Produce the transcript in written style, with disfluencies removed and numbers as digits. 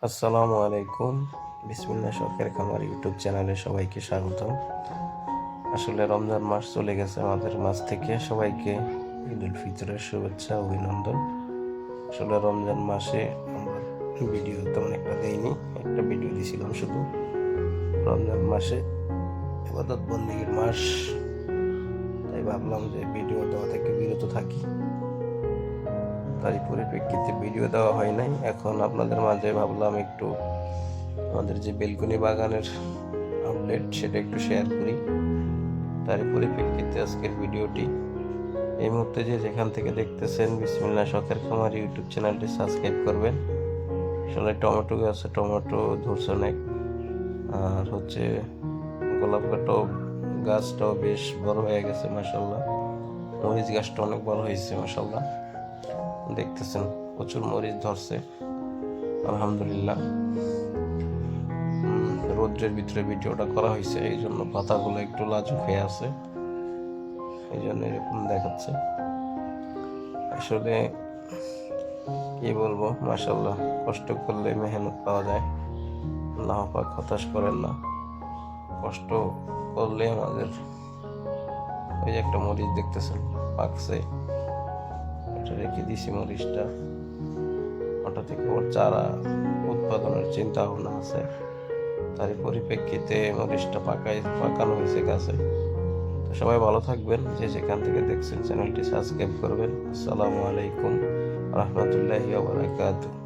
আসসালামু আলাইকুম। বিসমিল্লাহ শখের খামার ইউটিউব চ্যানেলে সবাইকে স্বাগতম। আসলে রমজান মাস চলে গেছে আমাদের মাঝ থেকে। সবাইকে ঈদ উল ফিতরের শুভেচ্ছা অভিনন্দন। আসলে রমজান মাসে আমরা ভিডিও তেমন একটা দেইনি, একটা ভিডিও দিয়েছিলাম শুধু। রমজান মাসে ইবাদত বন্দেগীর মাস, তাই ভাবলাম যে ভিডিও দেওয়া থেকে বিরত থাকি। তারই পরিপ্রেক্ষিতে ভিডিও দেওয়া হয় নাই। এখন আপনাদের মাঝে ভাবলাম একটু আমাদের যে বেলকনি বাগানের আপডেট সেটা একটু শেয়ার করি। তারই পরিপ্রেক্ষিতে আজকের ভিডিওটি। এই মুহূর্তে যে যেখান থেকে দেখতেছেন, বিসমিল্লাহ শখের খামার ইউটিউব চ্যানেলটি সাবস্ক্রাইব করবেন। আসলে টমেটো গাছে টমেটো ধরছে অনেক, আর গোলাপ গাছটাও বেশ বড় হয়ে গেছে মাশাল্লাহ। মরিচ গাছটা অনেক বড় হয়েছে মাশাল্লাহ, দেখতেছেন প্রচুর মরিচ ধরছে আলহামদুলিল্লাহ। রৌদ্রের ভিতরে ভিডিওটা করা হয়েছে, এই জন্য পাতাগুলো একটু লাজুক হয়ে আছে, এই জন্য এরকম দেখাচ্ছে। আসলে কি বলবো, মাশাল্লাহ, কষ্ট করলে মেহনত পাওয়া যায়। আল্লাহ পাক হতাশ করেন না, কষ্ট করলে আমাদের। ওই যে একটা মরিচ দেখতেছেন পাকছে, এটা রেখে দিছি মরিচটা। ওটা থেকে ওর চারা উৎপাদনের চিন্তা ভাবনা আছে, তারই পরিপ্রেক্ষিতে মরিচটা পাকানো হয়েছে গাছে। তো সবাই ভালো থাকবেন, যে যেখান থেকে দেখছেন চ্যানেলটি সাবস্ক্রাইব করবেন। আসসালামু আলাইকুম রহমতুল্লাহি ওয়া বারাকাতুহু।